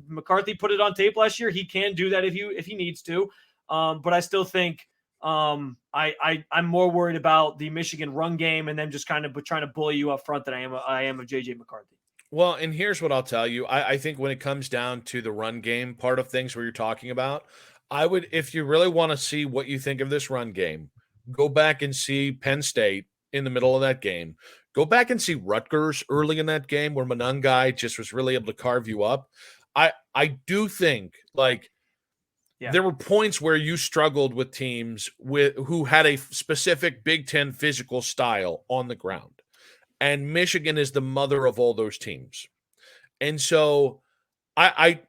McCarthy put it on tape last year. He can do that if he needs to. But I still think I'm more worried about the Michigan run game and them just kind of trying to bully you up front than I am of JJ McCarthy. Well, and here's what I'll tell you. I think when it comes down to the run game part of things where you're talking about, I would, if you really want to see what you think of this run game, go back and see Penn State in the middle of that game. Go back and see Rutgers early in that game where Monangai just was really able to carve you up. I do think there were points where you struggled with teams who had a specific Big Ten physical style on the ground. And Michigan is the mother of all those teams. And so I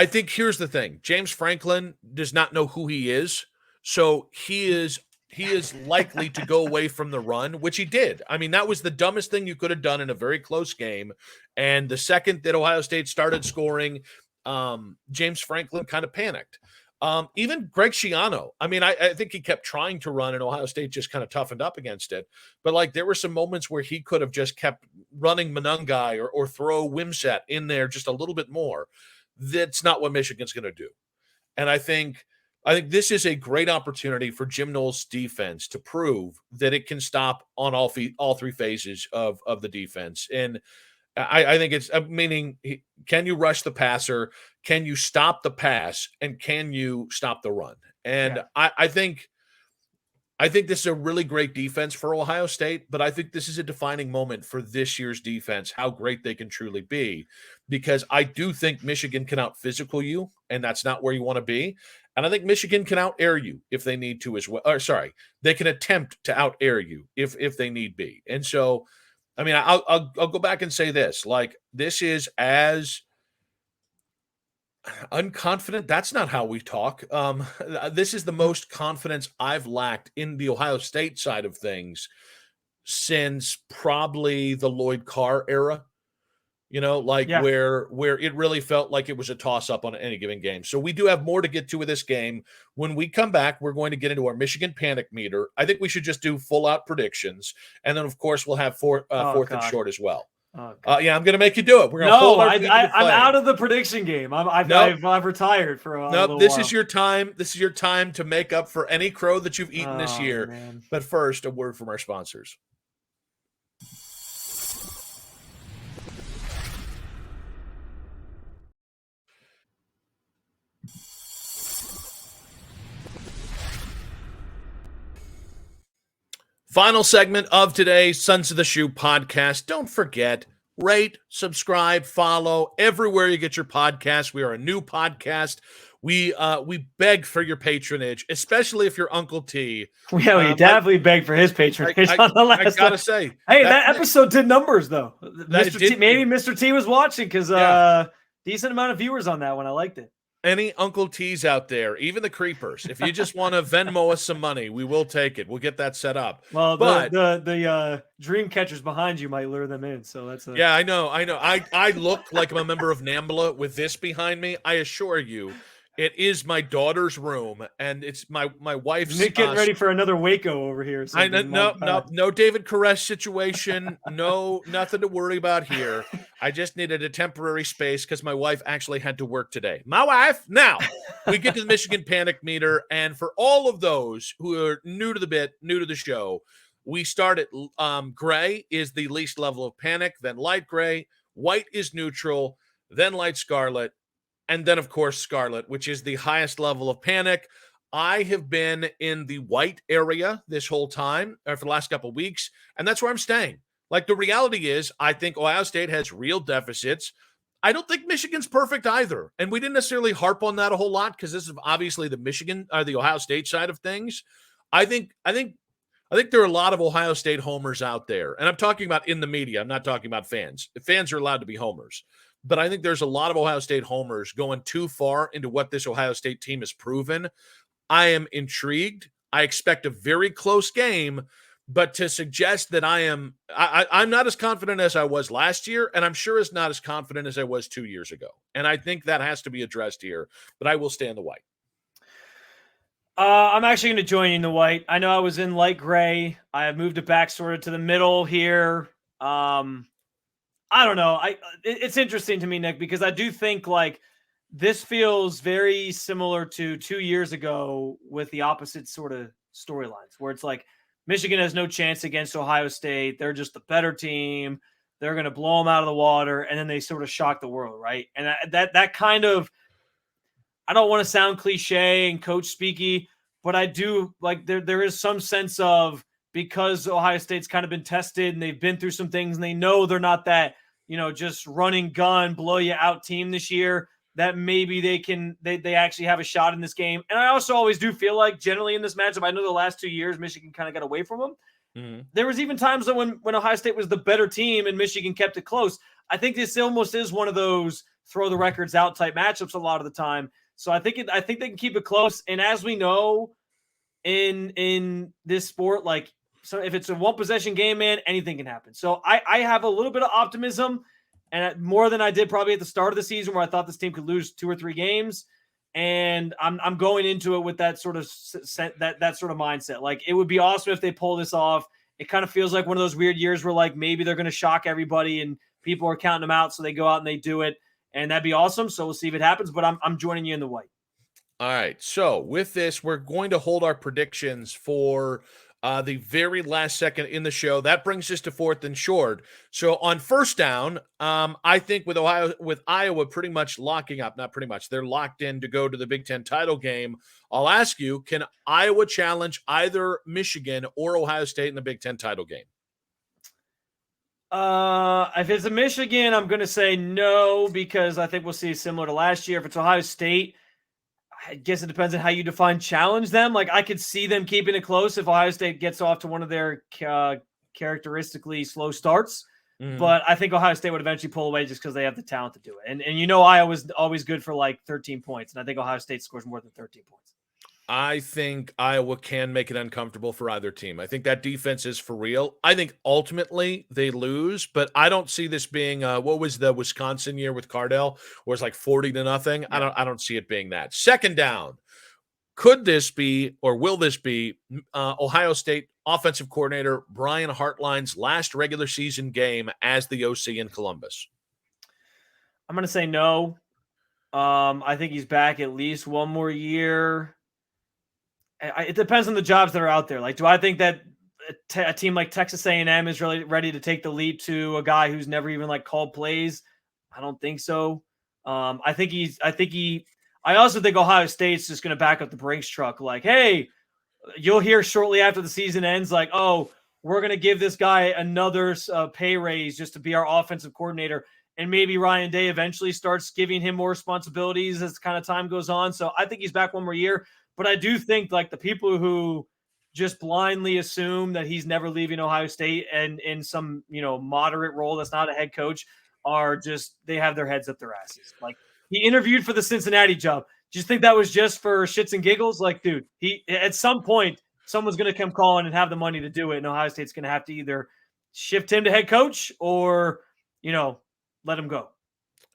think here's the thing. James Franklin does not know who he is. So he is he is likely to go away from the run, which he did. I mean, that was the dumbest thing you could have done in a very close game. And the second that Ohio State started scoring, James Franklin kind of panicked. Even Greg Schiano, I mean, I think he kept trying to run and Ohio State just kind of toughened up against it. But like there were some moments where he could have just kept running Monangai or throw Wimsett in there just a little bit more. That's not what Michigan's going to do. And I think this is a great opportunity for Jim Knowles' defense to prove that it can stop on all three phases of the defense. And I think it's meaning, can you rush the passer? Can you stop the pass? And can you stop the run? And yeah. I think this is a really great defense for Ohio State, but I think this is a defining moment for this year's defense, how great they can truly be, because I do think Michigan can out-physical you, and that's not where you want to be. And I think Michigan can out-air you if they need to as well. Or sorry, they can attempt to out-air you if they need be. And so, I mean, I'll go back and say this, like this is as unconfident. That's not how we talk. This is the most confidence I've lacked in the Ohio State side of things since probably the Lloyd Carr era, where it really felt like it was a toss up on any given game. So we do have more to get to with this game. When we come back, we're going to get into our Michigan panic meter. I think we should just do full out predictions. And then of course we'll have fourth and short as well. Yeah, I'm going to make you do it. We're going to hold our feet to the I'm fire. out of the prediction game. I've retired for a little this while. is your time. This is your time to make up for any crow that you've eaten this year. Man. But first, a word from our sponsors. Final segment of today's Sons of the Shoe podcast. Don't forget, rate, subscribe, follow everywhere you get your podcast. We are a new podcast. We beg for your patronage, especially if you're Uncle T. Yeah, we definitely beg for his patronage on the last. I gotta say, hey, that episode did numbers though. Maybe Mr. T was watching because decent amount of viewers on that one. I liked it. Any Uncle T's out there, even the creepers, if you just want to Venmo us some money, we will take it. We'll get that set up. Well, but the dream catchers behind you might lure them in. So that's yeah, I know. I look like I'm a member of NAMBLA with this behind me. I assure you, it is my daughter's room, and it's my wife's. Nick getting ready for another Waco over here. No David Koresh situation. No, nothing to worry about here. I just needed a temporary space because my wife actually had to work today. My wife. Now we get to the Michigan panic meter, and for all of those who are new to the bit, new to the show, we start at gray is the least level of panic, then light gray, white is neutral, then light scarlet. And then, of course, scarlet, which is the highest level of panic. I have been in the white area this whole time, or for the last couple of weeks, and that's where I'm staying. Like, the reality is, I think Ohio State has real deficits. I don't think Michigan's perfect either. And we didn't necessarily harp on that a whole lot because this is obviously the Ohio State side of things. I think there are a lot of Ohio State homers out there. And I'm talking about in the media. I'm not talking about fans. The fans are allowed to be homers. But I think there's a lot of Ohio State homers going too far into what this Ohio State team has proven. I am intrigued. I expect a very close game, but to suggest that I'm not as confident as I was last year, and I'm sure is not as confident as I was 2 years ago. And I think that has to be addressed here, but I will stay in the white. I'm actually going to join you in the white. I know I was in light gray. I have moved it back sort of to the middle here. I don't know. It's interesting to me, Nick, because I do think like this feels very similar to 2 years ago with the opposite sort of storylines where it's like Michigan has no chance against Ohio State. They're just the better team. They're going to blow them out of the water. And then they sort of shock the world. Right. And that kind of, I don't want to sound cliche and coach speaky, but I do like there is some sense of because Ohio State's kind of been tested and they've been through some things and they know they're not that, just running gun, blow you out team this year, that maybe they actually have a shot in this game. And I also always do feel like generally in this matchup, I know the last 2 years, Michigan kind of got away from them. Mm-hmm. There was even times that when Ohio State was the better team and Michigan kept it close. I think this almost is one of those throw the records out type matchups a lot of the time. So I think they can keep it close. And as we know, in this sport. Like, so if it's a one possession game, man, anything can happen. So I have a little bit of optimism, and more than I did probably at the start of the season, where I thought this team could lose 2 or 3 games. And I'm going into it with that sort of that sort of mindset. Like, it would be awesome if they pull this off. It kind of feels like one of those weird years where, like, maybe they're going to shock everybody and people are counting them out, so they go out and they do it, and that'd be awesome. So we'll see if it happens. But I'm joining you in the white. All right. So with this, we're going to hold our predictions for the very last second in the show. That brings us to 4th and short. So on first down, I think with Iowa pretty much locking up, not pretty much, they're locked in to go to the Big Ten title game. I'll ask you, can Iowa challenge either Michigan or Ohio State in the Big Ten title game? If it's a Michigan, I'm going to say no, because I think we'll see similar to last year. If it's Ohio State, I guess it depends on how you define challenge them. Like, I could see them keeping it close if Ohio State gets off to one of their characteristically slow starts. But I think Ohio State would eventually pull away just because they have the talent to do it. And Iowa's always good for like 13 points. And I think Ohio State scores more than 13 points. I think Iowa can make it uncomfortable for either team. I think that defense is for real. I think ultimately they lose, but I don't see this being what was the Wisconsin year with Cardell, where it's like 40-0. Yeah. I don't see it being that. Second down. Could this be, or will this be, Ohio State offensive coordinator Brian Hartline's last regular season game as the OC in Columbus? I'm going to say no. I think he's back at least one more year. It depends on the jobs that are out there. Like, do I think that a team like Texas A&M is really ready to take the leap to a guy who's never even like called plays? I don't think so. I also think Ohio State's just going to back up the Brinks truck. Like, hey, you'll hear shortly after the season ends, like, oh, we're going to give this guy another pay raise just to be our offensive coordinator. And maybe Ryan Day eventually starts giving him more responsibilities as kind of time goes on. So I think he's back one more year. But I do think, like, the people who just blindly assume that he's never leaving Ohio State and in some, moderate role that's not a head coach are just, they have their heads up their asses. Like, he interviewed for the Cincinnati job. Do you think that was just for shits and giggles? Like, dude, at some point, someone's going to come calling and have the money to do it. And Ohio State's going to have to either shift him to head coach or, let him go.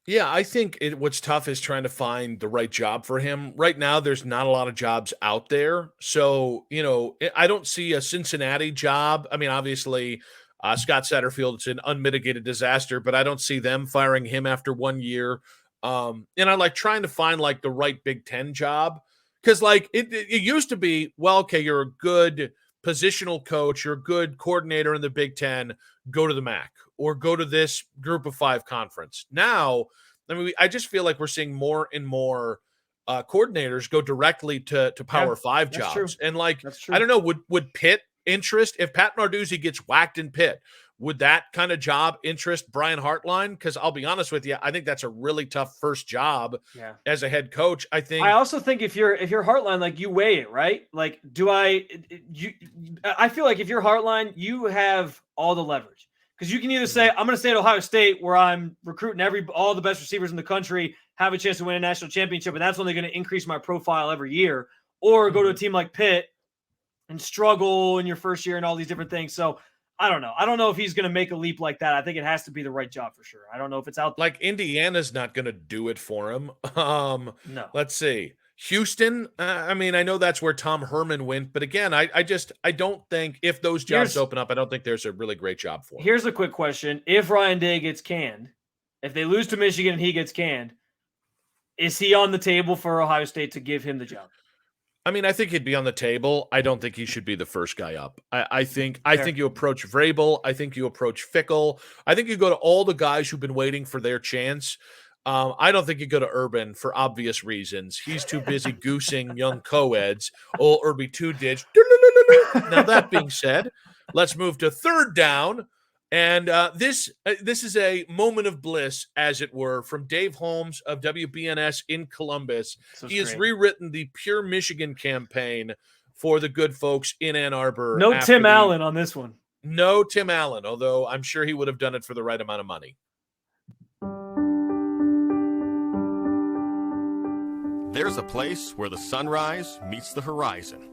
Yeah, I think what's tough is trying to find the right job for him. Right now, there's not a lot of jobs out there. So, I don't see a Cincinnati job. I mean, obviously, Scott Satterfield, it's an unmitigated disaster, but I don't see them firing him after 1 year. And I like trying to find like the right Big Ten job. Because like it used to be, well, okay, you're a good positional coach, you're a good coordinator in the Big Ten, go to the MAC or go to this Group of 5 conference. Now, I mean, I just feel like we're seeing more and more coordinators go directly to Power 5 jobs. True. And like, I don't know, would Pitt interest, if Pat Narduzzi gets whacked in Pitt, would that kind of job interest Brian Hartline? Because I'll be honest with you, I think that's a really tough first job as a head coach. I also think if you're Hartline, like, you weigh it, right? Like, I feel like if you're Hartline, you have all the leverage. Because you can either say, I'm going to stay at Ohio State where I'm recruiting all the best receivers in the country, have a chance to win a national championship, and that's only going to increase my profile every year. Or go to a team like Pitt and struggle in your first year and all these different things. So I don't know. I don't know if he's going to make a leap like that. I think it has to be the right job for sure. I don't know if it's out there. Like, Indiana's not going to do it for him. No. Let's see. Houston, I mean, I know that's where Tom Herman went, but again, I don't think if those jobs open up, I don't think there's a really great job for him. Here's a quick question. If Ryan Day gets canned, if they lose to Michigan and he gets canned, is he on the table for Ohio State to give him the job? I mean, I think he'd be on the table. I don't think he should be the first guy up. I think you approach Vrabel. I think you approach Fickle. I think you go to all the guys who've been waiting for their chance. I don't think you go to Urban for obvious reasons. He's too busy goosing young co-eds. Old Irby 2-ditch. Now, that being said, let's move to third down. And this is a moment of bliss, as it were, from Dave Holmes of WBNS in Columbus. He has rewritten the Pure Michigan campaign for the good folks in Ann Arbor. No Tim Allen on this one. No Tim Allen, although I'm sure he would have done it for the right amount of money. There's a place where the sunrise meets the horizon,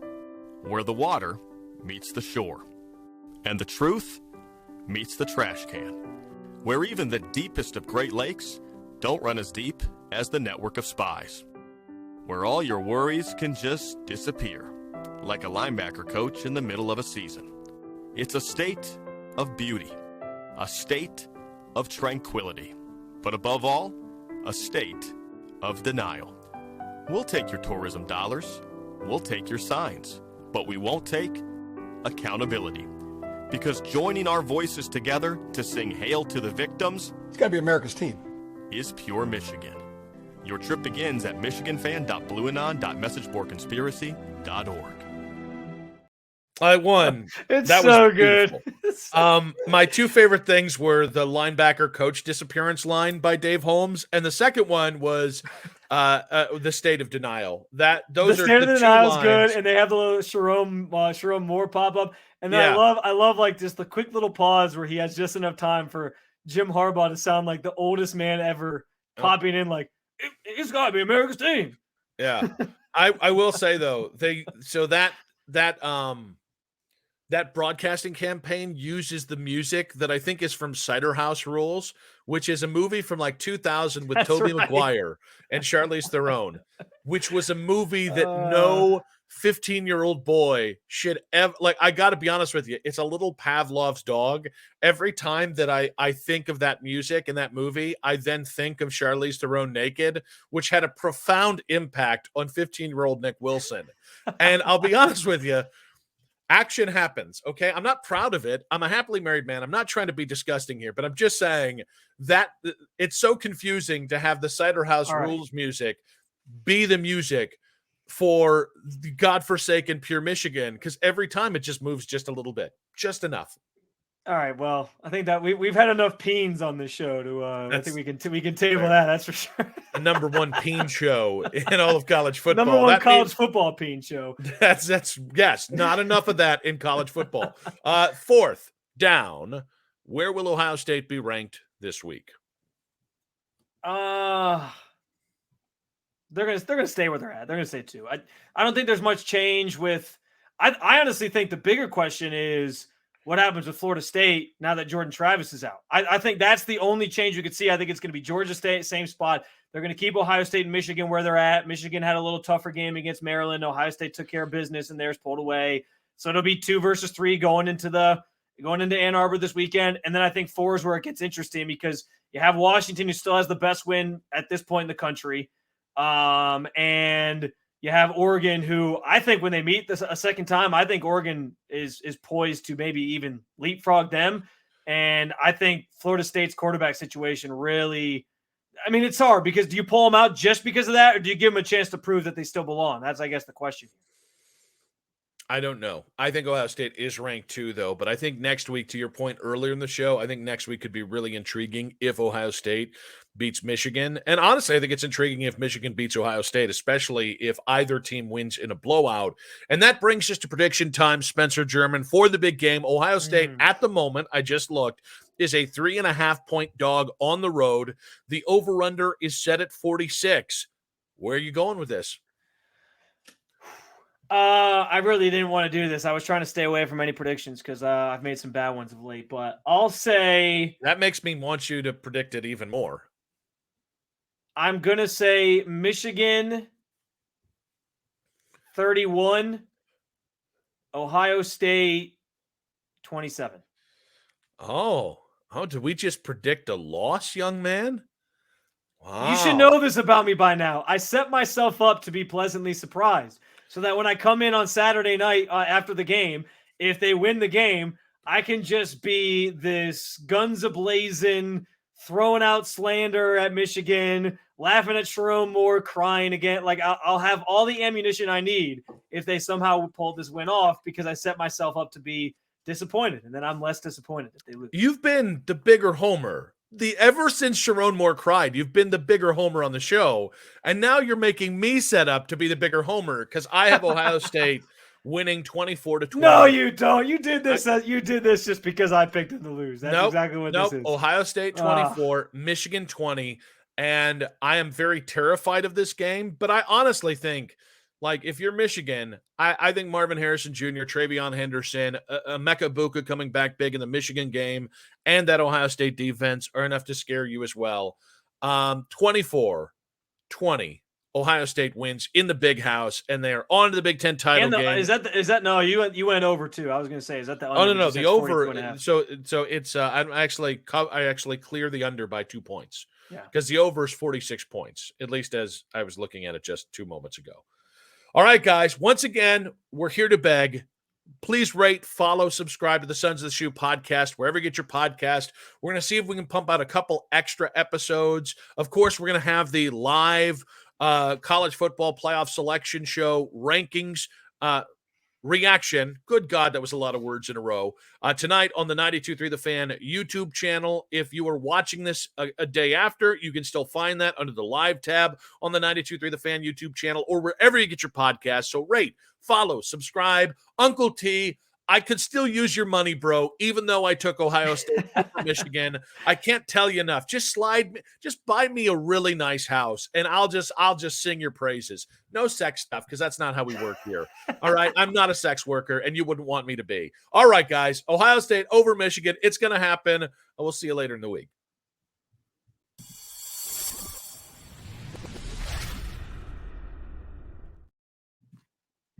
where the water meets the shore, and the truth meets the trash can, where even the deepest of Great Lakes don't run as deep as the network of spies, where all your worries can just disappear, like a linebacker coach in the middle of a season. It's a state of beauty, a state of tranquility, but above all, a state of denial. We'll take your tourism dollars, we'll take your signs, but we won't take accountability. Because joining our voices together to sing Hail to the Victims, it's got to be America's team, is pure Michigan. Your trip begins at michiganfan.blueanon.messageboardconspiracy.org. I won. It's that so was good. My two favorite things were the linebacker coach disappearance line by Dave Holmes, and the second one was the state of denial. Those the are state the of two denial is lines. good, and they have the little Sharon Moore pop up, and then I love like just the quick little pause where he has just enough time for Jim Harbaugh to sound like the oldest man ever, popping in like it's got to be America's team. Yeah, I will say though that broadcasting campaign uses the music that I think is from Cider House Rules, which is a movie from like 2000 with Tobey Maguire and Charlize Theron, which was a movie that no 15-year-old boy should ever like. I got to be honest with you, it's a little Pavlov's dog. Every time that I think of that music in that movie, I then think of Charlize Theron naked, which had a profound impact on 15-year-old Nick Wilson. And I'll be honest with you, action happens, okay? I'm not proud of it. I'm a happily married man. I'm not trying to be disgusting here, but I'm just saying that it's so confusing to have the Cider House Rules music be the music for the godforsaken pure Michigan, because every time it just moves just a little bit, just enough. All right, well, I think that we've had enough peens on this show to I think we can table that. That's for sure. The number one peen show in all of college football. Number one college football peen show. That's yes, not enough of that in college football. Fourth down, where will Ohio State be ranked this week? They're gonna stay where they're at. They're gonna stay 2. I don't think there's much change with. I honestly think the bigger question is what happens with Florida State now that Jordan Travis is out. I think that's the only change you could see. I think it's going to be Georgia State, same spot. They're going to keep Ohio State and Michigan where they're at. Michigan had a little tougher game against Maryland. Ohio State took care of business and theirs pulled away. So it'll be 2 versus 3 going into Ann Arbor this weekend. And then I think 4 is where it gets interesting because you have Washington, who still has the best win at this point in the country. And you have Oregon, who I think when they meet this a second time, I think Oregon is poised to maybe even leapfrog them. And I think Florida State's quarterback situation really, I mean, it's hard because do you pull them out just because of that, or do you give them a chance to prove that they still belong? That's, I guess, the question. I don't know. I think Ohio State is ranked 2, though. But I think next week, to your point earlier in the show, I think next week could be really intriguing if Ohio State beats Michigan. And honestly, I think it's intriguing if Michigan beats Ohio State, especially if either team wins in a blowout. And that brings us to prediction time, Spencer German, for the big game. Ohio State, at the moment, I just looked, is a 3.5-point dog on the road. The over-under is set at 46. Where are you going with this? I really didn't want to do this. I was trying to stay away from any predictions because I've made some bad ones of late. But I'll say that makes me want you to predict it even more. I'm gonna say Michigan 31, Ohio State 27. Oh, did we just predict a loss, young man? Wow. You should know this about me by now. I set myself up to be pleasantly surprised. So that when I come in on Saturday night after the game, if they win the game, I can just be this guns a-blazing, throwing out slander at Michigan, laughing at Sharon Moore, crying again. Like I'll have all the ammunition I need if they somehow pull this win off because I set myself up to be disappointed, and then I'm less disappointed if they lose. You've been the bigger homer. Ever since Sharon Moore cried, you've been the bigger homer on the show, and now you're making me set up to be the bigger homer because I have Ohio State winning 24-20. No, you don't. You did this. You did this just because I picked them to lose. That's exactly what this is. Ohio State 24, Michigan 20, and I am very terrified of this game. But I honestly think Like, if you're Michigan, I think Marvin Harrison Jr., Travion Henderson, Emeka Buka coming back big in the Michigan game, and that Ohio State defense are enough to scare you as well. 24-20. Ohio State wins in the big house, and they are on to the Big Ten title game. Is that no? You went over too. I was going to say, is that the under? Oh no, the over. 42.5? So it's I actually clear the under by 2 points. Yeah, because the over is 46 points, at least as I was looking at it just 2 moments ago. All right, guys. Once again, we're here to beg. Please rate, follow, subscribe to the Sons of the Shoe podcast, wherever you get your podcast. We're going to see if we can pump out a couple extra episodes. Of course, we're going to have the live college football playoff selection show rankings reaction. Good God, that was a lot of words in a row. Tonight on the 92.3 The Fan YouTube channel. If you are watching this a day after, you can still find that under the live tab on the 92.3 The Fan YouTube channel or wherever you get your podcast. So rate, follow, subscribe. Uncle T, I could still use your money, bro, even though I took Ohio State over Michigan. I can't tell you enough. Just buy me a really nice house, and I'll just sing your praises. No sex stuff, because that's not how we work here. All right, I'm not a sex worker, and you wouldn't want me to be. All right, guys, Ohio State over Michigan. It's going to happen. We'll see you later in the week.